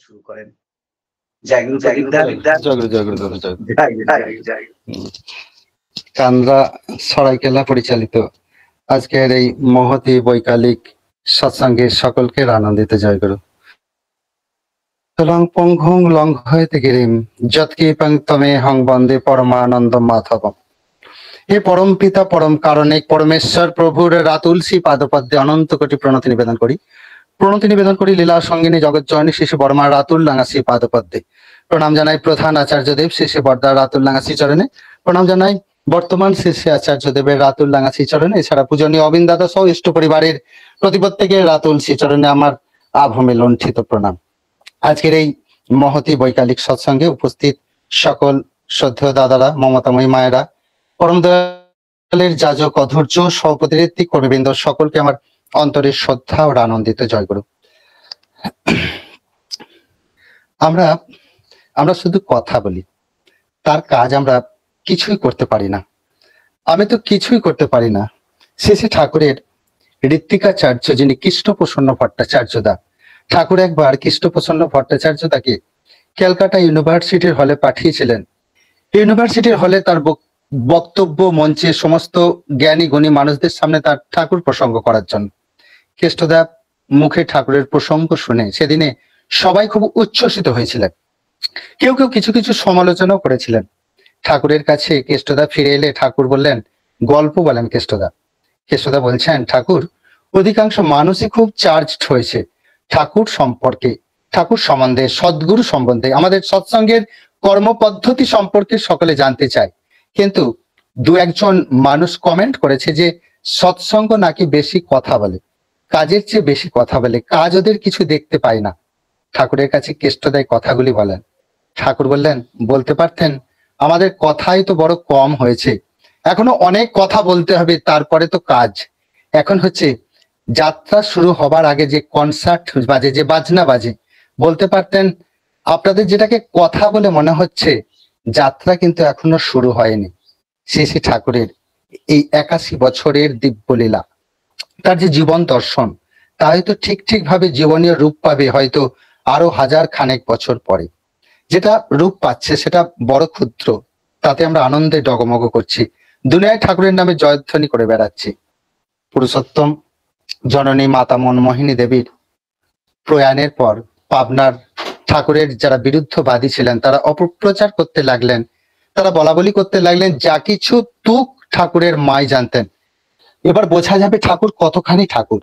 শুরু করেন। জয়গুরু প্রদীপদা। জয়গুরু জয়গুরু জয়গুরু জয়গুরু। কান্দ্রা সরাইকেলা পরিচালিত আজকের এই মহতি বৈকালিক সৎসঙ্গে সকলকে আনন্দিত জয়গুরু। লং পঙ্ঘং লং হইতে গিরিম যৎকি পঙ্ক্তমে হং বন্দে পরমানন্দ মাধবম। হে পরম পিতা পরম কারণিক পরমেশ্বর প্রভুর রাতুলসী পাদপদ্মে অনন্ত কোটি প্রণতি নিবেদন করি। প্রণতি নিবেদন করি লীলা সঙ্গিনী জগৎ জননী শিশু বর্মা রাতুল লাঙ্গাসী পাদপদ্মে। প্রণাম জানাই প্রধান আচার্যদেব শিশু বর্দার রাতুল লাঙ্গাসী চরণে। প্রণাম জানাই বর্তমান শিষ্য আচার্যদেবের রাতুল লাঙ্গাসী চরণে। এছাড়া পূজনীয় অবিন দাদা সহ ইষ্ট পরিবারের প্রতি প্রত্যেকের রাতুল শ্রী চরণে আমার আভূমি লুণ্ঠিত প্রণাম। আজকের এই মহতি বৈকালিক সৎসঙ্গে উপস্থিত সকল শ্রদ্ধেয় দাদারা, মমতাময়ী মায়েরা, পরম দয়ালের যাজক অধৈর্য সহপ্রতিনিধি কর্মীবৃন্দ, সকলকে আমার অন্তরের শ্রদ্ধা ও আনন্দিত জয়গুরু। আমরা শুধু কথা বলি, তার কাজ আমরা কিছুই করতে পারি না। আমি তো কিছুই করতে পারি না। শেষে ঠাকুরের ঋত্বিকাচার্য, যিনি কৃষ্ণপ্রসন্ন ভট্টাচার্যদা, ঠাকুর একবার কৃষ্ণপ্রসন্ন ভট্টাচার্যদাকে ক্যালকাটা ইউনিভার্সিটির হলে পাঠিয়েছিলেন। ইউনিভার্সিটির হলে তার বক্তব্য মঞ্চে সমস্ত জ্ঞানী গুণী মানুষদের সামনে তার ঠাকুর প্রসঙ্গ করার জন্য। কেষ্টদা মুখে ঠাকুরের প্রসঙ্গ শুনে সেদিনে সবাই খুব উচ্ছ্বসিত হয়েছিলেন। কেউ কেউ কিছু কিছু সমালোচনাও করেছিলেন। ঠাকুরের কাছে কেষ্টদা ফিরে এলে ঠাকুর বললেন, গল্প বলেন কেষ্টদা। কেষ্টদা বলছেন, ঠাকুর, অধিকাংশ মানুষই খুব চার্জড হয়েছে ঠাকুর সম্পর্কে, ঠাকুর সম্বন্ধে, সদ্গুরু সম্বন্ধে, আমাদের সৎসঙ্গের কর্মপদ্ধতি সম্পর্কে সকলে জানতে চায়। কিন্তু দু একজন মানুষ কমেন্ট করেছে যে সৎসঙ্গ নাকি বেশি কথা বলে, কাজের চেয়ে বেশি কথা বলে, কাজ ওদের কিছু দেখতে পায় না। ঠাকুরের কাছে কেষ্টদায় কথাগুলি বলেন। ঠাকুর বললেন, বলতে পারতেন আমাদের কথাই তো বড় কম হয়েছে, এখনো অনেক কথা বলতে হবে, তারপরে তো কাজ। এখন হচ্ছে যাত্রা শুরু হবার আগে যে কনসার্ট বাজে, যে বাজনা বাজে, বলতে পারতেন আপনাদের যেটাকে কথা বলে মনে হচ্ছে, যাত্রা কিন্তু এখনো শুরু হয়নি। শেষে ঠাকুরের এই 81 বছরের দিব্যলীলা, তার যে জীবন দর্শন, তা হয়তো ঠিক ভাবে জীবনীয় রূপ পাবে হয়তো আরো 1000 খানেক বছর পরে। যেটা রূপ পাচ্ছে সেটা বড় ক্ষুদ্র, তাতে আমরা আনন্দে ডগমগ করছি, দুনিয়ায় ঠাকুরের নামে জয়ধ্বনি করে বেড়াচ্ছি। পুরুষোত্তম জননী মাতা মনমোহিনী দেবীর প্রয়াণের পর পাবনার ঠাকুরের যারা বিরুদ্ধবাদী ছিলেন তারা অপপ্রচার করতে লাগলেন, তারা বলা বলি করতে লাগলেন, যা কিছু তুক ঠাকুরের মাই জানতেন। এবার বোঝা যাবে ঠাকুর কতখানি ঠাকুর।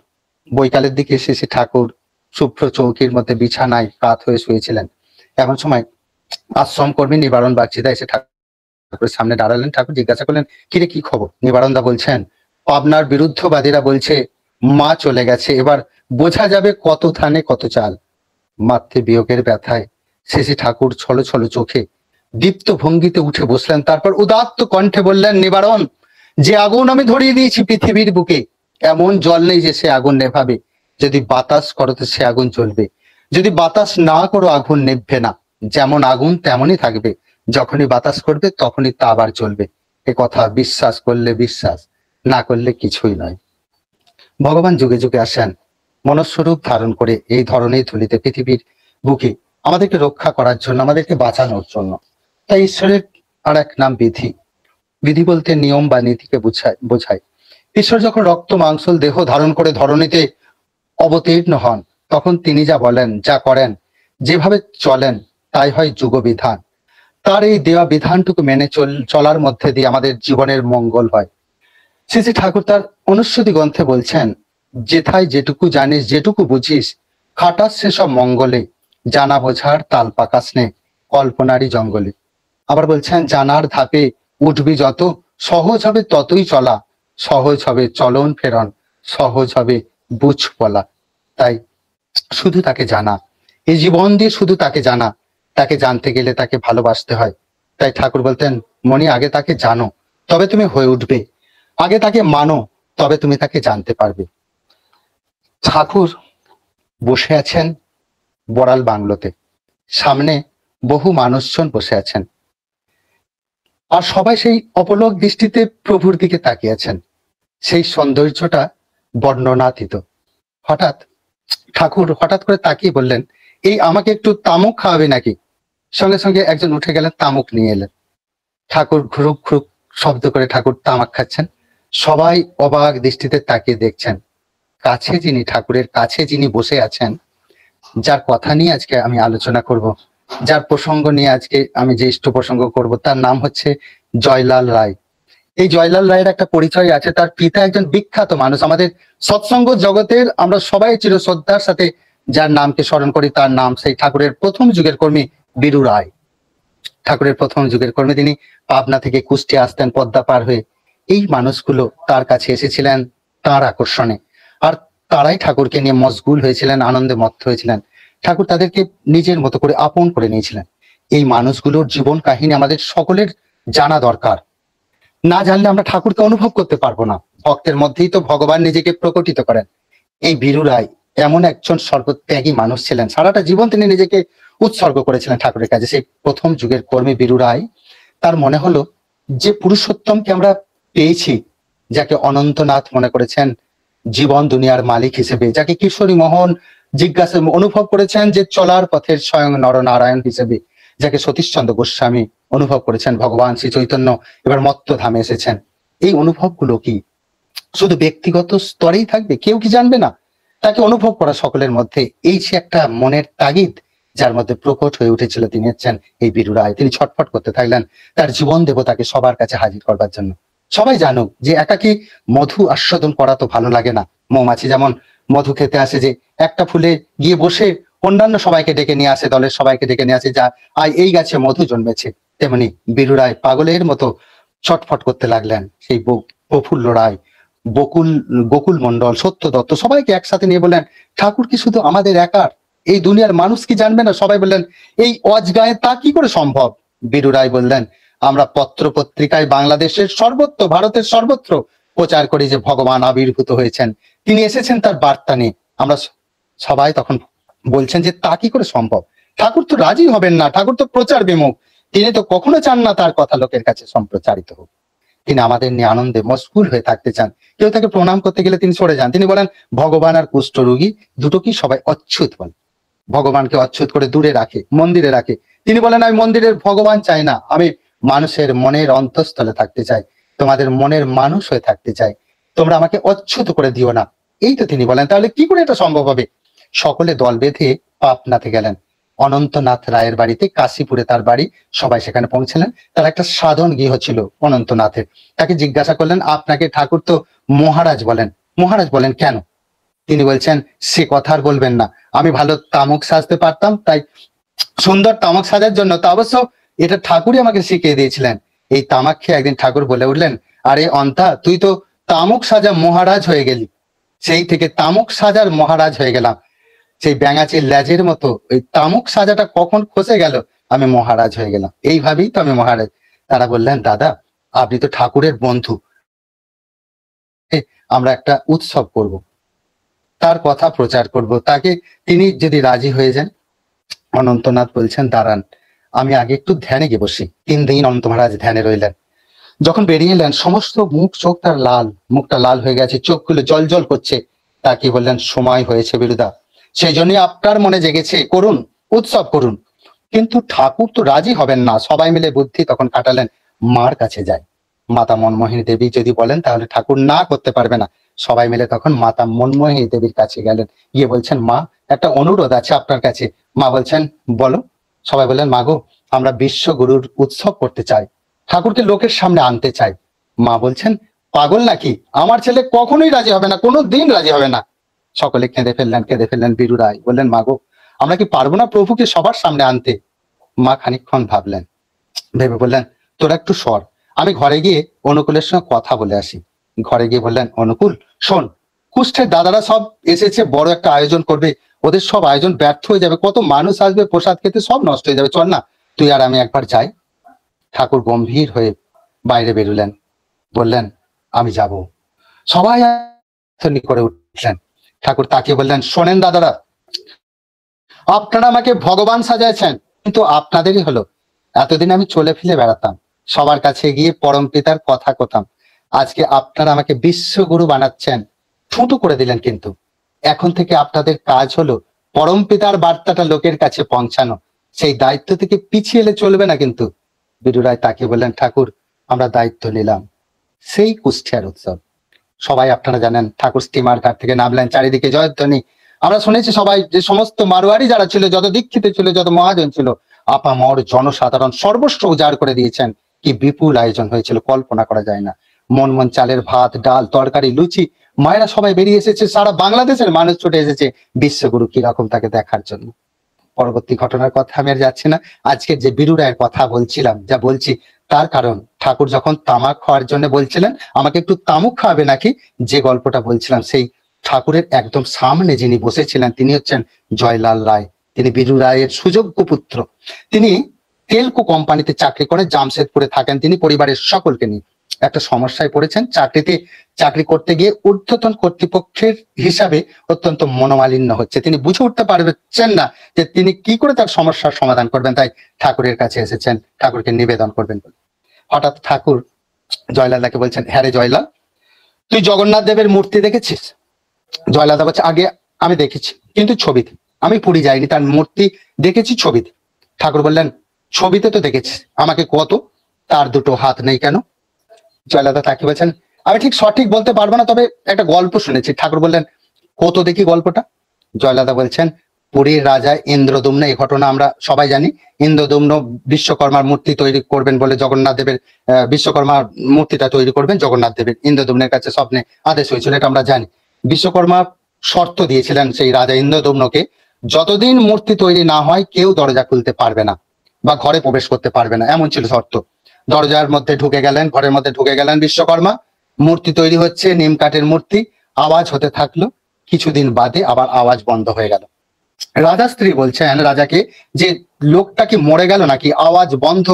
বৈকালের দিকে এসে ঠাকুর শুভ্র চৌকির মধ্যে বিছানায় কাত হয়ে শুয়েছিলেন। এমন সময় আশ্রম কর্মী নিবারণ বাগচিদা এসে ঠাকুরের সামনে দাঁড়ালেন। ঠাকুর জিজ্ঞাসা করলেন, কিরে কি খবর? নিবারণ দা বলছেন, পাবনার বিরুদ্ধবাদীরা বলছে মা চলে গেছে, এবার বোঝা যাবে কত ধানে কত চাল। মাতৃ বিয়োগের ব্যথায় শেষে ঠাকুর ছলো ছলো চোখে দীপ্ত ভঙ্গিতে উঠে বসলেন। তারপর উদাত্ত কণ্ঠে বললেন, নিবারণ, যে আগুন আমি ধরিয়ে দিয়েছি পৃথিবীর বুকে, এমন জল নেই যে সে আগুন নেভাবে। যদি বাতাস করো তো সে আগুন জ্বলবে, যদি বাতাস না করো আগুন নেভবে না। যেমন আগুন তেমনই থাকবে, যখনই বাতাস করবে তখনই তা আবার জ্বলবে। এ কথা বিশ্বাস করলে বিশ্বাস, না করলে কিছুই নয়। ভগবান যুগে যুগে আসেন মনস্বরূপ ধারণ করে এই ধরনের ধুলিতে পৃথিবীর বুকে আমাদেরকে রক্ষা করার জন্য, আমাদেরকে বাঁচানোর জন্য। তাই ঈশ্বরের আর এক নাম বিধি। বিধি বলতে নিয়ম বা নীতিকে বোঝায়। ঈশ্বর যখন রক্ত মাংসল দেহ ধারণ করে ধরণীতে অবতীর্ণ হন, তখন তিনি যা বলেন, যা করেন, যেভাবে চলেন, তাই হয় যুগবিধান। তার এই দেওয়া বিধানটুকু মেনে চলার মধ্যে দিয়ে আমাদের জীবনের মঙ্গল হয়। শ্রী ঠাকুর তার অনুস্বতী গ্রন্থে বলছেন, যেথায় যেটুকু জানিস, যেটুকু বুঝিস, খাটাস সেসব মঙ্গলে, জানা বোঝার তাল পাকাস নে কল্পনারই জঙ্গলে। আবার বলছেন, জানার ধাপে উঠবি যত, সহজ হবে ততই চলা, সহজ হবে চলন ফেরন, সহজ হবে বুঝ বলা। তাই শুধু তাকে জানা, এই জীবন দিয়ে শুধু তাকে জানা। তাকে জানতে গেলে তাকে ভালোবাসতে হয়। তাই ঠাকুর বলতেন, মনি, আগে তাকে জানো তবে তুমি হয়ে উঠবে, আগে তাকে মানো তবে তুমি তাকে জানতে পারবে। ঠাকুর বসে আছেন বড়াল বাংলোতে, সামনে বহু মানুষজন বসে আছেন, আর সবাই সেই অপলক দৃষ্টিতে প্রভুর দিকে তাকিয়ে আছেন। সেই সৌন্দর্যটা বর্ণনাতীত। ঠাকুর হঠাৎ করে তাকিয়ে বললেন, এই আমাকে একটু তামুক খাওয়াবে নাকি? সঙ্গে সঙ্গে একজন উঠে গেলেন, তামুক নিয়ে এলেন। ঠাকুর ঘুরুক ঘুরুক শব্দ করে ঠাকুর তামাক খাচ্ছেন। সবাই অবাক দৃষ্টিতে তাকিয়ে দেখছেন। কাছে যিনি, ঠাকুরের কাছে যিনি বসে আছেন, যার কথা নিয়ে আজকে আমি আলোচনা করব, যার প্রসঙ্গ নিয়ে আজকে আমি যে ইষ্ট প্রসঙ্গ করব, তার নাম হচ্ছে জয়লাল রায়। এই জয়লাল রায়ের একটা পরিচয় আছে। তার পিতা একজন বিখ্যাত মানুষ, আমাদের সৎসঙ্গ জগতের আমরা সবাই চির শ্রদ্ধার সাথে যার নামকে স্মরণ করি, তার নাম সেই ঠাকুরের প্রথম যুগের কর্মী বীরু রায়। ঠাকুরের প্রথম যুগের কর্মী তিনি। পাবনা থেকে কুষ্টিয়া আসতেন পদ্মা পার হয়ে। এই মানুষগুলো তার কাছে এসেছিলেন তার আকর্ষণে, আর তারাই ঠাকুরকে নিয়ে মশগুল হয়েছিলেন, আনন্দে মত্ত হয়েছিলেন। ঠাকুর তাদেরকে নিজের মতো করে আপন করে নিয়েছিলেন। এই মানুষগুলোর জীবন কাহিনী আমাদের সকলের জানা দরকার। না জানলে আমরা ঠাকুরকে অনুভব করতে পারবো না। ভক্তের মধ্যেই তো ভগবান নিজেকে প্রকটিত করেন। এই বীরু রায় এমন একজন সর্বত্যাগী মানুষ ছিলেন, সারাটা জীবন তিনি নিজেকে উৎসর্গ করেছিলেন ঠাকুরের কাছে। সেই প্রথম যুগের কর্মী বীরু রায়, তার মনে হলো যে পুরুষোত্তমকে আমরা পেয়েছি, যাকে অনন্তনাথ মনে করেছেন জীবন দুনিয়ার মালিক হিসেবে, যাকে কিশোরী মোহন জিজ্ঞাসা অনুভব করেছেন যে চলার পথের স্বয়ং নরনারায়ণ হিসেবে, যাকে সতীশচন্দ্র গোস্বামী অনুভব করেছেন ভগবান শ্রী চৈতন্য এবার মত্ত ধামে এসেছেন। এই অনুভবগুলো কি শুধু ব্যক্তিগত স্তরেই থাকবে? কেউ কি জানবে না? তাকে অনুভব করা সকলের মধ্যে, এই যে একটা মনের তাগিদ যার মধ্যে প্রকট হয়ে উঠেছিল, তিনি হচ্ছেন এই বীরু রায়। তিনি ছটফট করতে থাকলেন তার জীবন দেবতাকে সবার কাছে হাজির করবার জন্য। সবাই জানুক যে একাকি মধু আস্বাদন করা তো ভালো লাগে না। মৌমাছি যেমন মধু খেতে আসে, যে একটা ফুলে গিয়ে বসে অন্যান্য সবাইকে ডেকে নিয়ে আসে, দলের সবাইকে ডেকে নিয়ে আসে, যা আয় এই গাছে মধু জন্মেছে, তেমনি বীরু রায় পাগলের মতো ছটফট করতে লাগলেন। সেই প্রফুল্ল রায়, গোকুল মন্ডল, সত্য দত্ত সবাইকে একসাথে নিয়ে বললেন, ঠাকুর কি শুধু আমাদের একার? এই দুনিয়ার মানুষ কি জানবে না? সবাই বললেন, এই অজগায়ে তা কি করে সম্ভব? বীরু রায় বললেন, আমরা পত্র পত্রিকায় বাংলাদেশের সর্বত্র, ভারতের সর্বত্র প্রচার করি যে ভগবান আবির্ভূত হয়েছেন, তিনি এসেছেন তার বার্তা নিয়ে। আমরা সবাই তখন বলছেন যে তা কি করে সম্ভব? ঠাকুর তো রাজি হবেন না, ঠাকুর তো প্রচার বিমুখ, তিনি তো কখনো চান না তার কথা লোকের কাছে সম্প্রচারিত হোক। তিনি আমাদের নিয়ে আনন্দে মশগুল হয়ে থাকতে চান। কেউ তাকে প্রণাম করতে গেলে তিনি সরে যান। তিনি বলেন, ভগবান আর কুষ্ঠ রোগী দুটোকেই সবাই অচ্যুত বলে। ভগবানকে অচ্যুত করে দূরে রাখে, মন্দিরে রাখে। তিনি বলেন, আমি মন্দিরের ভগবান চাই না, আমি মানুষের মনের অন্তঃস্থলে থাকতে চাই, তোমাদের মনের মানুষ হয়ে থাকতে চাই, তোমরা আমাকে অচ্যুত করে দিও না। এই তো তিনি বলেন। তাহলে কি করে এটা সম্ভব হবে? সকলে দল বেঁধে পাবনাতে গেলেন, অনন্তনাথ রায়ের বাড়িতে, কাশীপুরে তার বাড়ি। সবাই সেখানে পৌঁছলেন। তার একটা সাধন গৃহ ছিল অনন্তনাথের। তাকে জিজ্ঞাসা করলেন, আপনাকে ঠাকুর তো মহারাজ বলেন। মহারাজ বলেন কেন? তিনি বলছেন, সে কথা আর বলবেন না, আমি ভালো তামুক সাজতে পারতাম, তাই সুন্দর তামাক সাজার জন্য তো অবশ্য এটা ঠাকুরই আমাকে শিখিয়ে দিয়েছিলেন। এই তামাক খেয়ে একদিন ঠাকুর বলে উঠলেন, আরে অন্তা, তুই তো তামুক সাজা মহারাজ হয়ে গেলি। সেই থেকে তামুক সাজার মহারাজ হয়ে গেলাম। সেই ব্যাঙাচির লেজের মতো ওই তামুক সাজাটা কখন খসে গেল, আমি মহারাজ হয়ে গেলাম। এইভাবেই তো আমি মহারাজ। তারা বললেন, দাদা আপনি তো ঠাকুরের বন্ধু, আমরা একটা উৎসব করব, তার কথা প্রচার করব, তাকে তিনি যদি রাজি হয়ে যান। অনন্তনাথ বলছেন, দাঁড়ান, আমি আগে একটু ধ্যানে গিয়ে বসি। 3 দিন অনন্ত মহারাজ ধ্যানে রইলেন। যখন বেরিয়ে এলেন, সমস্ত মুখ চোখ তার লাল, মুখটা লাল হয়ে গেছে, চোখগুলো জল জল করছে। তাকে বললেন, সময় হয়েছে বিরুদা, সেই জন্যই আপনার মনে জেগেছে, করুন, উৎসব করুন। কিন্তু ঠাকুর তো রাজি হবেন না। সবাই মিলে বুদ্ধি তখন কাটালেন, মার কাছে যায়। মাতা মনমোহিনী দেবী যদি বলেন তাহলে ঠাকুর না করতে পারবে না। সবাই মিলে তখন মাতা মনমোহিনী দেবীর কাছে গেলেন, গিয়ে বলছেন, মা একটা অনুরোধ আছে আপনার কাছে। মা বলছেন, বলো। সবাই বললেন, মা গো, আমরা বিশ্বগুরুর উৎসব করতে চাই, ঠাকুরকে লোকের সামনে আনতে চাই। মা বলছেন, পাগল নাকি? আমার ছেলে কখনোই রাজি হবে না, কোনো দিন রাজি হবে না। সকলে কেঁদে ফেললেন। বীরু রায় বললেন, মা গো, আমরা কি পারবো না প্রভুকে সবার সামনে আনতে? মা খানিকক্ষণ ভাবলেন, ভেবে বললেন, তোরা একটু সর, আমি ঘরে গিয়ে অনুকূলের সঙ্গে কথা বলে আসি। ঘরে গিয়ে বললেন, অনুকূল শোন, কুষ্ঠের দাদারা সব এসেছে, বড় একটা আয়োজন করবে, ওদের সব আয়োজন ব্যর্থ হয়ে যাবে, কত মানুষ আসবে প্রসাদ খেতে, সব নষ্ট হয়ে যাবে, চল না তুই আর আমি একবার যাই। ঠাকুর গম্ভীর হয়ে বাইরে বেরুলেন, বললেন, আমি যাব। সবাই করে উঠলেন। ঠাকুর তাকিয়ে বললেন, শোনেন দাদারা, আপনারা আমাকে ভগবান সাজাইছেন, কিন্তু আপনাদেরই হলো। এতদিন আমি চলে ফিরে বেড়াতাম, সবার কাছে গিয়ে পরম পিতার কথা কথাম। আজকে আপনারা আমাকে বিশ্বগুরু বানাচ্ছেন, ঠুঁটো করে দিলেন। কিন্তু এখন থেকে আপনাদের কাজ হলো পরম পিতার বার্তাটা লোকের কাছে পৌঁছানো, সেই দায়িত্ব থেকে পিছিয়ে এলে চলবে না। কিন্তু বিদু রায় তাকে বললেন, ঠাকুর আমরা দায়িত্ব নিলাম। সেই কুষ্টিয়ার উৎসব সবাই আপনারা জানেন, ঠাকুর স্টিমার ঘাট থেকে নামলেন, চারিদিকে জয়ধ্বনি। আমরা শুনেছি সবাই, যে সমস্ত মারোয়ারি যারা ছিল, যত দীক্ষিত ছিল, যত মহাজন ছিল, আপামর জনসাধারণ সর্বস্ব উজাড় করে দিয়েছেন। কি বিপুল আয়োজন হয়েছিল, কল্পনা করা যায় না। মন মন চালের ভাত, ডাল, তরকারি, লুচি, মায়েরা সবাই বেরিয়ে এসেছে, সারা বাংলাদেশের মানুষ ছুটে এসেছে বিশ্বগুরু কিরকম তাকে দেখার জন্য। পরবর্তী ঘটনার কথা আমি আর যাচ্ছি না। আজকের যে বিদু রায়ের কথা বলছিলাম, যা বলছি তার কারণ, ঠাকুর যখন তামাক খাওয়ার জন্য বলছিলেন, আমাকে একটু তামুক খাওয়াবে নাকি, যে গল্পটা বলছিলাম, সেই ঠাকুরের একদম সামনে যিনি বসেছিলেন তিনি হচ্ছেন জয়লাল রায়। তিনি বিদু রায়ের সুযোগ্য পুত্র। তিনি তেলকো কোম্পানিতে চাকরি করে জামশেদপুরে থাকেন। তিনি পরিবারের সকলকে নিয়ে একটা সমস্যায় পড়েছেন। চাকরি করতে গিয়ে ঊর্ধ্বতন কর্তৃপক্ষের হিসাবে অত্যন্ত মনোমালিন্য হচ্ছে। তিনি বুঝে উঠতে পারছেন না যে তিনি কি করে তার সমস্যার সমাধান করবেন, তাই ঠাকুরের কাছে এসেছেন, ঠাকুরকে নিবেদন করবেন বলে। হঠাৎ ঠাকুর জয়লালদাকে বলছেন, হ্যাঁ রে জয়লাল, তুই জগন্নাথ দেবের মূর্তি দেখেছিস? জয়লালদা বলছে, আগে আমি দেখেছি, কিন্তু ছবিতে। আমি পুরী যাইনি, তার মূর্তি দেখেছি ছবিতে। ঠাকুর বললেন, ছবিতে তো দেখেছিস, আমাকে কত, তার দুটো হাত নেই কেন? জয়লালদা তাকে বলছেন, আমি ঠিক সঠিক বলতে পারবো না, তবে একটা গল্প শুনেছি। ঠাকুর বললেন, কত দেখি গল্পটা। জয়লালদা বলছেন, পুরীর রাজা ইন্দ্রদুম্ন, এই ঘটনা আমরা সবাই জানি। ইন্দ্রদুম্ন বিশ্বকর্মার মূর্তি তৈরি করবেন বলে জগন্নাথ দেবের বিশ্বকর্মার মূর্তিটা তৈরি করবেন জগন্নাথ দেবের, ইন্দ্রদুম্নের কাছে স্বপ্নে আদেশ হয়েছিল, এটা আমরা জানি। বিশ্বকর্মা শর্ত দিয়েছিলেন সেই রাজা ইন্দ্রদুম্নকে, যতদিন মূর্তি তৈরি না হয় কেউ দরজা খুলতে পারবে না বা ঘরে প্রবেশ করতে পারবে না, এমন ছিল শর্ত। দরজার মধ্যে ঢুকে গেলেন, ঘরের মধ্যে ঢুকে গেলেন বিশ্বকর্মা। মূর্তি তৈরি হচ্ছে, নিম কাঠের মূর্তি। আওয়াজ হতে থাকলো, কিছুদিন বাদে আবার আওয়াজ বন্ধ হয়ে গেল। রাজা স্ত্রী বলছেন রাজাকে, যে লোকটা কি মরে গেল নাকি, আওয়াজ বন্ধ,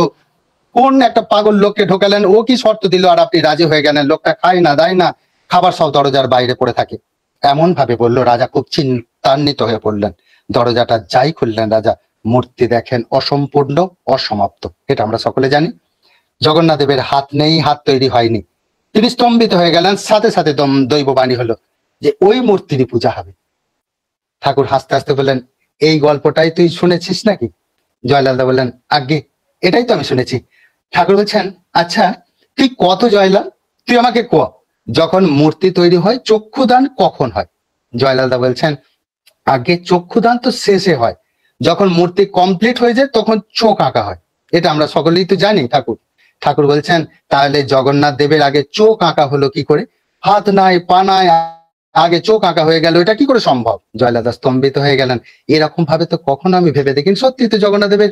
কোন একটা পাগল লোককে ঢোকালেন, ও কি শর্ত দিল আর আপনি রাজি হয়ে গেলেন? লোকটা খায় না, দেয় না, খাবার সব দরজার বাইরে পড়ে থাকে। এমন ভাবে বললো, রাজা খুব চিন্তান্বিত হয়ে পড়লেন। দরজাটা যাই খুললেন রাজা, মূর্তি দেখেন অসম্পূর্ণ, অসমাপ্ত। এটা আমরা সকলে জানি। জগন্নাথ দেবের হাত নেই, হাত তৈরি হয়নি। তিনি স্তম্ভিত হয়ে গেলেন। সাথে সাথে দৈববাণী হলো যে ওই মূর্তিরই পূজা হবে। ঠাকুর হাসতে হাসতে বললেন, এই গল্পটাই তুই শুনেছিস নাকি? জয়লালদা বললেন, আজ্ঞে এটাই তো আমি শুনেছি। ঠাকুর বলছেন, আচ্ছা তুই কত জয়লাল, তুই আমাকে ক, যখন মূর্তি তৈরি হয় চক্ষুদান কখন হয়? জয়লালদা বলছেন, আগে চক্ষুদান তো শেষে হয়, যখন মূর্তি কমপ্লিট হয়ে যায় তখন চোখ আঁকা হয়। এটা আমরা সকলেই তো জানি। ঠাকুর বলছেন, তাহলে জগন্নাথ দেবের আগে চোখ আঁকা হলো কি করে? হাত নাই, পা নাই, আগে চোখ আঁকা হয়ে গেল, এটা কি করে সম্ভব? জয়লালদা স্তম্ভিত হয়ে গেলেন। এরকম ভাবে তো কখনো আমি ভেবে দেখিনি, সত্যি তো জগন্নাথ দেবের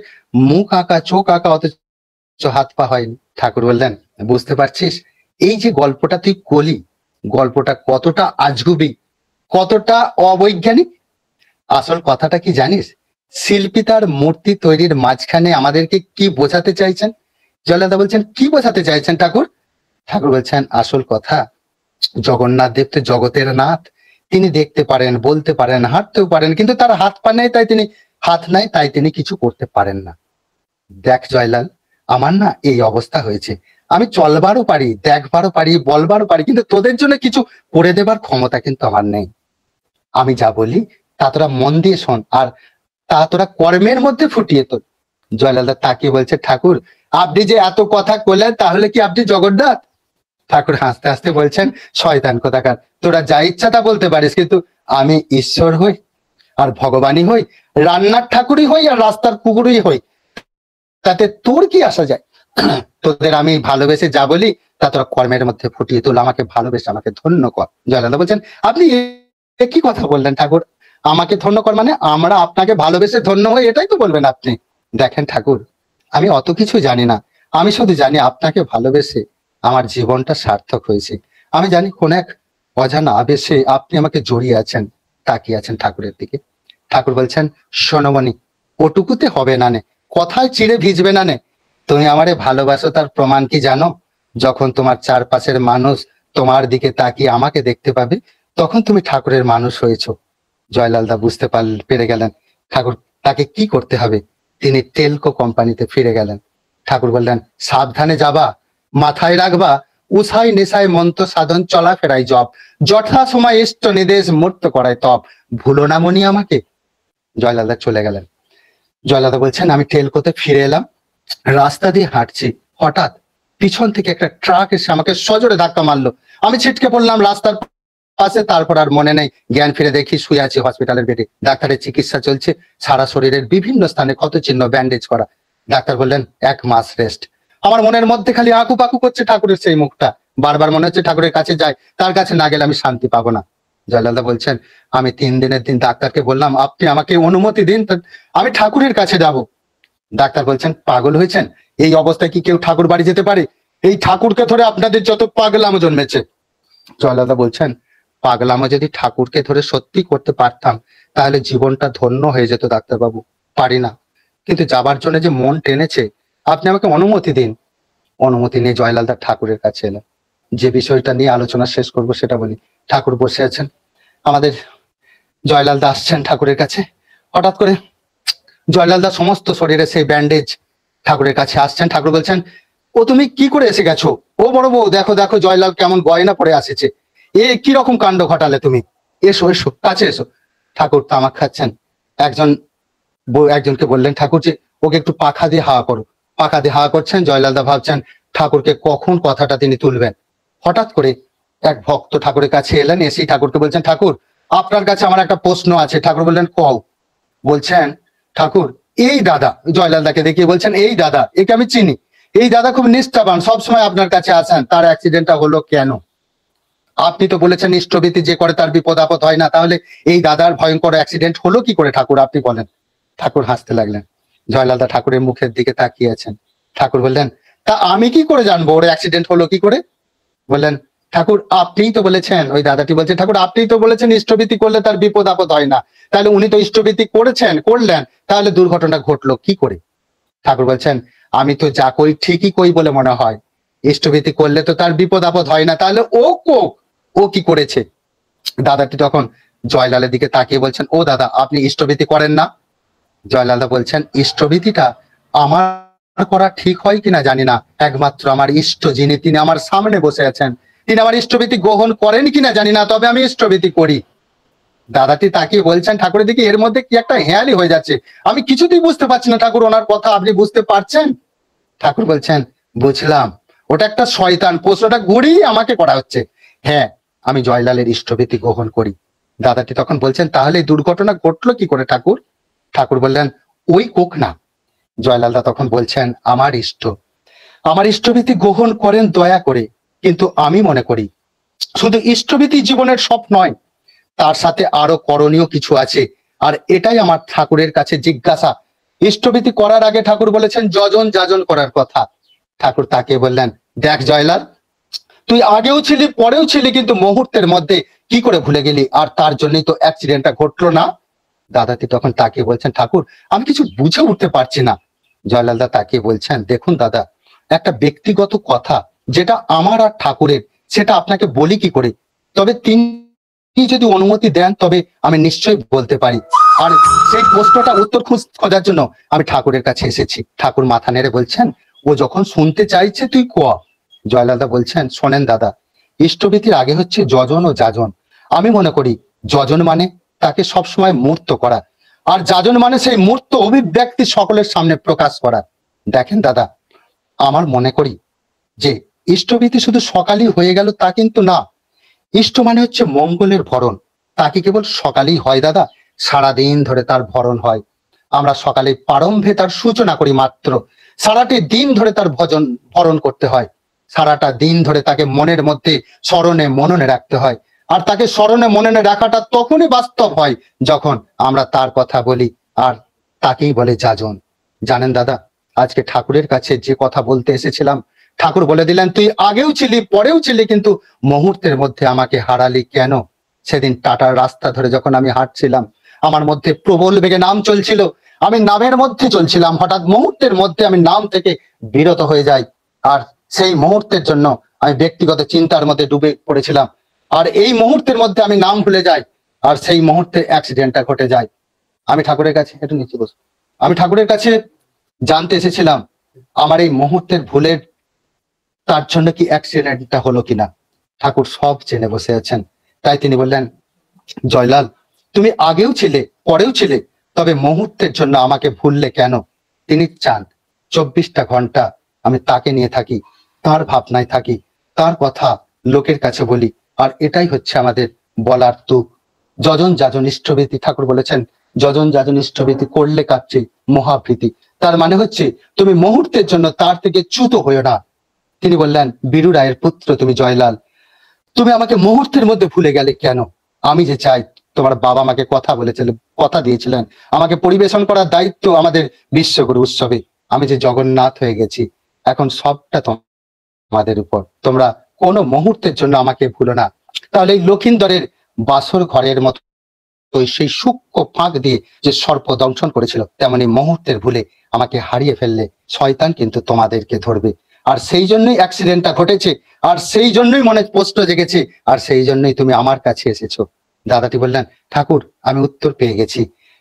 মুখ আঁকা, চোখ আঁকা, অথচ হাত পা হয়নি। ঠাকুর বললেন, বুঝতে পারছিস এই যে গল্পটা তুই কলি, গল্পটা কতটা আজগুবি, কতটা অবৈজ্ঞানিক? আসল কথাটা কি জানিস? শিল্পী তার মূর্তি তৈরির মাঝখানে আমাদেরকে কি বোঝাতে চাইছেন? জয়লালদা বলছেন, কি বোঝাতে চাইছেন ঠাকুর? ঠাকুর বলছেন, আসল কথা, জগন্নাথ দেব তো জগতের নাথ। তিনি দেখতে পারেন, বলতে পারেন, হাঁটতেও পারেন, কিন্তু তার হাত পা নেই, তাই তিনি কিছু করতে পারেন না। দেখ জয়লাল, আমার না এই অবস্থা হয়েছে, আমি চলবারও পারি, দেখবারও পারি, বলবারও পারি, কিন্তু তোদের জন্য কিছু করে দেবার ক্ষমতা কিন্তু আমার নেই। আমি যা বলি তা তোরা মন দিয়ে শোন, আর তা তোরা কর্মের মধ্যে ফুটিয়ে তোল। জয়লালদা তাকে বলছে, ঠাকুর আপনি যে এত কথা কইলেন, তাহলে কি আপনি জগন্নাথ? ঠাকুর হাসতে হাসতে বলছেন, শয়তান কোথাকার, তোরা যা ইচ্ছা তা বলতে পারিস, কিন্তু আমি ঈশ্বর হই আর ভগবানই হই, রান্নার ঠাকুরই হই আর রাস্তার কুকুরই হই, তাতে তোর কি আসা যায়? তোদের আমি ভালোবেসে যা বলি তা তোরা কর্মের মধ্যে ফুটিয়ে তোল, আমাকে ভালোবেসে আমাকে ধন্য কর। জয়লালদা বলছেন, আপনি কি কথা বললেন ঠাকুর? আমাকে ধন্য কর মানে আমরা আপনাকে ভালোবেসে ধন্য হই, এটাই তো বলবেন আপনি? দেখেন ঠাকুর, আমি অত কিছু জানি না, আমি শুধু জানি আপনাকে ভালোবেসে আমার জীবনটা সার্থক হয়েছে। আমি জানি কোন এক অজানা আবেশে আপনি আমাকে জড়িয়ে আছেন, তাকিয়ে আছেন ঠাকুরের দিকে। ঠাকুর বলছেন, সোনমণি, ওটুকুতে হবে না নে, কথায় চিড়ে ভিজবে না নে। তুমি আমারে ভালোবাসো তার প্রমাণ কি জানো? যখন তোমার চারপাশের মানুষ তোমার দিকে তাকিয়ে আমাকে দেখতে পাবে, তখন তুমি ঠাকুরের মানুষ হয়েছো। জয়লালদা বুঝতে পেরে গেলেন ঠাকুর তাকে কি করতে হবে। তিনি টেলকো কোম্পানিতে ফিরে গেলেন। ঠাকুর বললেন, সাবধানে যাবা, মাথায় রাখবা, উষায় নেশায় মন্ত্র সাধন, চলাফেরায় জব, যথা সময় ইষ্ট নির্দেশ মূর্ত করায় তব, ভুলো না মনি আমাকে। জয়লালদা চলে গেলেন। জয়লালদা বলছেন আমি টেলকোতে ফিরে এলাম, রাস্তা দিয়ে হাঁটছি, হঠাৎ পিছন থেকে একটা ট্রাক এসে আমাকে সজোরে ধাক্কা মারলো। আমি ছিটকে পড়লাম রাস্তার পাশে। তারপর আর মনে নেই, জ্ঞান ফিরে দেখি শুয়ে আছি হসপিটালের বেডে। ডাক্তারের চিকিৎসা চলছে, সারা শরীরের বিভিন্ন স্থানে ক্ষত চিহ্ন, ব্যান্ডেজ করা। ডাক্তার বললেন 1 মাস রেস্ট। আমার মনের মধ্যে খালি আঁকু পাকু করছে ঠাকুরের সেই মুখটা। বারবার মনে হচ্ছে ঠাকুরের কাছে যাই, তার কাছে না গেলে আমি শান্তি পাবো না। জয়লালদা বলছেন আমি 3 দিনের দিন ডাক্তারকে বললাম আপনি আমাকে অনুমতি দিন, আমি ঠাকুরের কাছে যাব। ডাক্তার বলছেন পাগল হয়েছেন, এই অবস্থায় কি কেউ ঠাকুর বাড়ি যেতে পারে? এই ঠাকুরকে ধরে আপনাদের যত পাগলামো জন্মেছে। জয়লালদা বলছেন পাগলামো যদি ঠাকুরকে ধরে সত্যি করতে পারতাম তাহলে জীবনটা ধন্য হয়ে যেত ডাক্তারবাবু। পারি না, কিন্তু যাবার জন্য যে মন টেনেছে, আপনি আমাকে অনুমতি দিন। অনুমতি নিয়ে জয়লালদা ঠাকুরের কাছে এলেন। যে বিষয়টা নিয়ে আলোচনা শেষ করব সেটা বলি। ঠাকুর বসে আছেন, আমাদের জয়লালদা আসছেন ঠাকুরের কাছে। হঠাৎ করে জয়লালদা সমস্ত শরীরে সেই ব্যান্ডেজ, ঠাকুরের কাছে আসছেন। ঠাকুর বলছেন ও তুমি কি করে এসে গেছো? ও বড় বউ দেখো দেখো জয়লাল কেমন গয়না পরে আসেছে, এ কি রকম কাণ্ড ঘটালে তুমি, এসো এসো কাছে এসো। ঠাকুর তামাক খাচ্ছেন। একজন একজনকে বললেন ঠাকুর যে ওকে একটু পাখা দিয়ে হাওয়া করো। পাখা দিয়ে হাওয়া করছেন। জয়লালদা ভাবছেন ঠাকুরকে কখন কথাটা তিনি তুলবেন। হঠাৎ করে এক ভক্ত ঠাকুরের কাছে এলেন, এসেই ঠাকুরকে বলছেন ঠাকুর আপনার কাছে আমার একটা প্রশ্ন আছে। ঠাকুর বললেন কও। বলছেন ঠাকুর এই দাদা, জয়লালদাকে দেখিয়ে বলছেন এই দাদা, একে আমি চিনি। এই দাদা খুব নিষ্ঠাবান, সবসময় আপনার কাছে আসেন, তার অ্যাক্সিডেন্টটা হলো কেন? আপনি তো বলেছেন ইষ্টভীতি যে করে তার বিপদ আপদ হয় না, তাহলে এই দাদার ভয়ঙ্কর অ্যাক্সিডেন্ট হলো কি করে ঠাকুর, আপনি বলেন। ঠাকুর হাসতে লাগলেন। জয়লালদা ঠাকুরের মুখের দিকে তাকিয়ে আছেন। ঠাকুর বললেন তা আমি কি করে জানবো ওর অ্যাক্সিডেন্ট হলো কি করে? বললেন ঠাকুর আপনিই তো বলেছেন, ওই দাদাটি বলছে ঠাকুর আপনিই তো বলেছেন ইষ্টভীতি করলে তার বিপদ আপদ হয় না, তাহলে উনি তো ইষ্টভীতি করেছেন, করলেন, তাহলে দুর্ঘটনা ঘটলো কি করে? ঠাকুর বলছেন আমি তো যা কই ঠিকই কই বলে মনে হয়। ইষ্টভীতি করলে তো তার বিপদ আপদ হয় না, তাহলে ও কি করেছে? দাদাটি তখন জয়লালের দিকে তাকিয়ে বলছেন ও দাদা আপনি ইষ্টভীতি করেন না? জয়লালদা বলছেন ইষ্টভীতিটা আমার করা ঠিক হয় কিনা জানি না, একমাত্র আমার ইষ্ট যিনি তিনি আমার সামনে বসে আছেন, তিনি আমার ইষ্টভীতি গ্রহণ করেন কিনা জানি না, তবে আমি ইষ্টভীতি করি। দাদাটি তাকিয়ে বলছেন ঠাকুরের দিকে এর মধ্যে কি একটা হেয়ালি হয়ে যাচ্ছে, আমি কিছুতেই বুঝতে পারছি না ঠাকুর ওনার কথা, আপনি বুঝতে পারছেন? ঠাকুর বলছেন বুঝলাম, ওটা একটা শয়তান, প্রশ্নটা ঘুরিয়ে আমাকে করা হচ্ছে। হ্যাঁ আমি জয়লালের ইষ্টভীতি গ্রহণ করি। দাদাটি তখন বলছেন তাহলে এই দুর্ঘটনা ঘটলো কি করে ঠাকুর? ঠাকুর বললেন ওই কোক না। জয়লালদা তখন বলছেন আমার ইষ্টভীতি গ্রহণ করেন দয়া করে, কিন্তু আমি মনে করি শুধু ইষ্টভীতি জীবনের সব নয়, তার সাথে আরো করণীয় কিছু আছে। আর এটাই আমার ঠাকুরের কাছে জিজ্ঞাসা। ইষ্টভীতি করার আগে ঠাকুর বলেছেন যজন যাজন করার কথা। ঠাকুর তাকে বললেন দেখ জয়লাল, তুই আগেও ছিলি পরেও ছিলি, কিন্তু মুহূর্তের মধ্যে কি করে ভুলে গেলি, আর তার জন্যই তো অ্যাক্সিডেন্টটা ঘটলো না। দাদাটি তখন তাকে বলছেন ঠাকুর আমি কিছু বুঝে উঠতে পারছি না। জয়লালদা তাকে বলছেন দেখুন দাদা, একটা ব্যক্তিগত কথা যেটা আমার আর ঠাকুরের, সেটা আপনাকে বলি কি করে, তবে তিনি যদি অনুমতি দেন তবে আমি নিশ্চয়ই বলতে পারি। আর সেই প্রশ্নটা উত্তর খোঁজার জন্য আমি ঠাকুরের কাছে এসেছি। ঠাকুর মাথা নেড়ে বলছেন ও যখন শুনতে চাইছে তুই ক। জয়লালদা বলছেন শোনেন দাদা, ইষ্টভীতির আগে হচ্ছে যজন ও যাজন। আমি মনে করি যজন মানে তাকে সবসময় মূর্ত করা, আর যাজন মানে সেই মূর্ত অভিব্যক্তি সকলের সামনে প্রকাশ করা। দেখেন দাদা, আমার মনে করি যে ইষ্টভীতি শুধু সকালেই হয়ে গেল তা কিন্তু না। ইষ্ট মানে হচ্ছে মঙ্গলের ভরণ, তাকে কেবল সকালেই হয় দাদা, সারাদিন ধরে তার ভরণ হয়। আমরা সকালে প্রারম্ভে তার সূচনা করি মাত্র, সারাটি দিন ধরে তার ভরণ করতে হয়। সারাটা দিন ধরে তাকে মনের মধ্যে স্মরণে মননে রাখতে হয়। আর তাকে স্মরণে মননে রাখাটা তখনই বাস্তব হয় যখন আমরা তার কথা বলি, আর তাকেই বলে যাজন। জানেন দাদা, আজকে ঠাকুরের কাছে যে কথা বলতে এসেছিলাম, ঠাকুর বলে দিলেন তুই আগেও ছিলি পরেও ছিলি, কিন্তু মুহূর্তের মধ্যে আমাকে হারালি কেন? সেদিন টাটার রাস্তা ধরে যখন আমি হাঁটছিলাম, আমার মধ্যে প্রবল বেগে নাম চলছিল, আমি নামের মধ্যে চলছিলাম, হঠাৎ মুহূর্তের মধ্যে আমি নাম থেকে বিরত হয়ে যাই। আর সেই মুহূর্তের জন্য আমি ব্যক্তিগত চিন্তার মধ্যে ডুবে পড়েছিলাম, আর এই মুহূর্তের মধ্যে আমি নাম ভুলে যাই, আর সেই মুহূর্তে অ্যাক্সিডেন্টটা ঘটে যায়। আমি ঠাকুরের কাছে একটু নিচে বসবো, আমি ঠাকুরের কাছে জানতে এসেছিলাম আমার এই মুহূর্তের ভুলের তার জন্য কি অ্যাক্সিডেন্টটা হলো কিনা। ঠাকুর সব জেনে বসে আছেন, তাই তিনি বললেন জয়লাল তুমি আগেও ছিলে পরেও ছিলে, তবে মুহূর্তের জন্য আমাকে ভুললে কেন? তিনি চান 24টা ঘন্টা আমি তাকে নিয়ে থাকি, তার ভাবনায় থাকি, তার কথা লোকের কাছে বলি। আর এটাই হচ্ছে আমাদের বলার তুক। যজন যাজন ইষ্টভীতি, ঠাকুর বলেছেন যজন যাজন ইষ্টভীতি করলে কাটছে মহাভীতি। তার মানে হচ্ছে তুমি মুহূর্তের জন্য তার থেকে চ্যুত হইও না। তিনি বললেন, বীরু রায়ের পুত্র তুমি জয়লাল, তুমি আমাকে মুহূর্তের মধ্যে ভুলে গেলে কেন? আমি যে চাই, তোমার বাবা আমাকে কথা দিয়েছিলেন আমাকে পরিবেশন করার দায়িত্ব আমাদের বিশ্বগুরু উৎসবে। আমি যে জগন্নাথ হয়ে গেছি, এখন সবটা তোমাদের উপর। তোমরা কোনো মুহূর্তের জন্য আমাকে ভুলো না। তাহলে এই লক্ষিন্দরের বাসর ঘরের মতো সেই সূক্ষ্ম ফাঁক দিয়ে যে সর্প দংশন করেছিল, তেমনি মুহূর্তের ভুলে আমাকে হারিয়ে ফেললে শয়তান কিন্তু তোমাদেরকে ধরবে। আর সেই জন্যই অ্যাক্সিডেন্টটা ঘটেছে, আর সেই জন্যই মনে প্রশ্ন জেগেছে, আর সেই জন্যই তুমি আমার কাছে এসেছো। দাদাটি বললেন, ঠাকুর আমি উত্তর পেয়ে গেছি।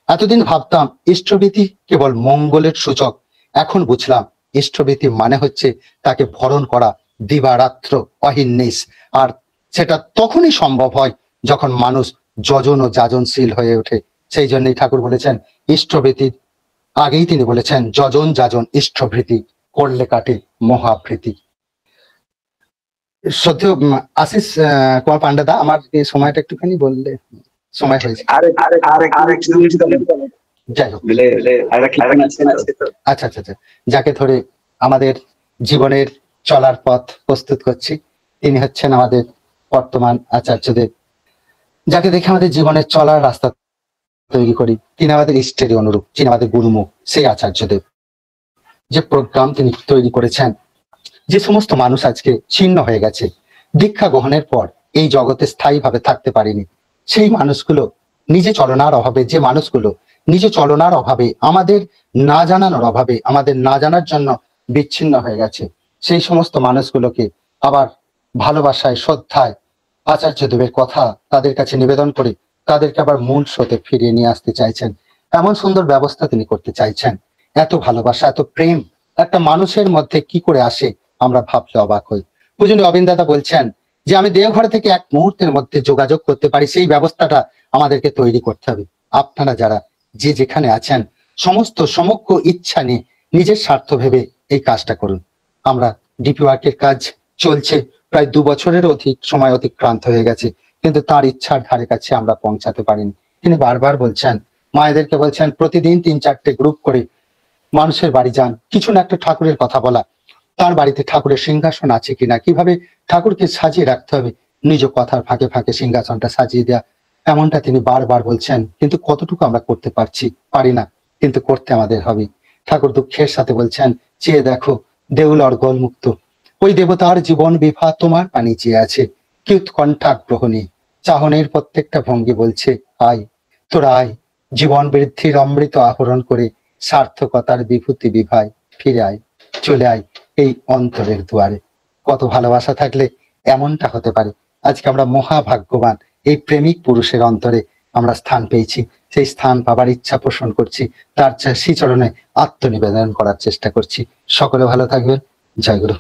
এতদিন ভাবতাম ইষ্টভীতি কেবল মঙ্গলের সূচক, এখন বুঝলাম ইষ্টভীতি মানে হচ্ছে তাকে ভরণ করা দিবারাত্র অহির্নিশ। আর সেটা তখনই সম্ভব হয় যখন মানুষ যজন ও যাজনশীল হয়ে ওঠে। সেই জন্যই ঠাকুর বলেছেন ইষ্টভীতির আগেই তিনি বলেছেন যজন যাজন ইষ্টভীতি করলে কাটে মহাভীতি। সত্যি আশিস কুমার পান্ডা, আমার এই সময়টা একটুখানি বললে সময় হয়েছে। যাই হোক, আচ্ছা আচ্ছা আচ্ছা, যাকে ধরে আমাদের জীবনের চলার পথ প্রস্তুত করছি, তিনি হচ্ছেন আমাদের বর্তমান আচার্যদেব। যাকে দেখে আমাদের জীবনের চলার রাস্তা তৈরি করি, তিনি আমাদের ইষ্টেরই অনুরূপ, তিনি আমাদের গুরুমুখ, সেই আচার্যদেব। যে প্রোগ্রাম তিনি তৈরি করেছেন, যে সমস্ত মানুষ আজকে ছিন্ন হয়ে গেছে, দীক্ষা গ্রহণের পর এই জগতে স্থায়ীভাবে থাকতে পারেনি, সেই মানুষগুলো নিজে চলনার অভাবে, যে মানুষগুলো নিজে চলনার অভাবে, আমাদের না জানানোর অভাবে, আমাদের না জানার জন্য বিচ্ছিন্ন হয়ে গেছে, সেই সমস্ত মানুষগুলোকে আবার ভালোবাসায়, শ্রদ্ধায় আচার্যদেবের কথা তাদের কাছে নিবেদন করে তাদেরকে আবার মূল স্রোতে ফিরিয়ে নিয়ে আসতে চাইছেন। এমন সুন্দর ব্যবস্থা তিনি করতে চাইছেন। এত ভালোবাসা, এত প্রেম একটা মানুষের মধ্যে কি করে আসে আমরা ভাবলে অবাক হই। পূজনীয় অবিন দাদা বলছেন যে আমি দেওঘর থেকে এক মুহূর্তের মধ্যে যোগাযোগ করতে পারি, সেই ব্যবস্থাটা আমাদেরকে তৈরি করতে হবে। আপনারা যারা যে যেখানে আছেন, সমস্ত সমগ্র ইচ্ছা নিয়ে নিজের স্বার্থ ভেবে এই কাজটা করুন। আমরা ডিপি ওয়ার্কের কাজ চলছে, প্রায় 2 বছরের অধিক সময় অতিক্রান্ত হয়ে গেছে, কিন্তু তার ইচ্ছার ধারে কাছে আমরা পৌঁছাতে পারিনি। তিনি বারবার বলছেন, মায়েদেরকে বলছেন প্রতিদিন 3-4টে গ্রুপ করে মানুষের বাড়ি যান, কিছু না একটা ঠাকুরের কথা বলা, তার বাড়িতে ঠাকুরের সিংহাসন আছে কিনা, কিভাবে ঠাকুরকে সাজিয়ে রাখতে হবে, নিজ কথার ফাঁকে ফাঁকে সিংহাসনটা সাজিয়ে দেয়া, এমনটা তিনি বারবার বলছেন। কিন্তু কতটুকু আমরা করতে পারি না, কিন্তু করতে আমাদের হবে। ঠাকুর দুঃখের সাথে বলছেন, চেয়ে দেখো দেউল অর্গল মুক্ত, ওই দেবতার জীবন বিভা তোমার পানি চেয়ে আছে, কি উৎকণ্ঠাগ্রহণী চাহনের প্রত্যেকটা ভঙ্গি বলছে আয়, তোরা আয়, জীবন বৃদ্ধির অমৃত আহরণ করে সার্থকতার বিভূতি বিভায় ফিরে আয়, চলে আয় এই অন্তরের দুয়ারে। কত ভালোবাসা থাকলে এমনটা হতে পারে। আজকে আমরা মহাভাগ্যবান, এই প্রেমিক পুরুষের অন্তরে আমরা স্থান পেয়েছি, সেই স্থান পাবার ইচ্ছা পোষণ করছি, তার শ্রীচরণে আত্মনিবেদন করার চেষ্টা করছি। সকলে ভালো থাকবেন। জয় গুরু।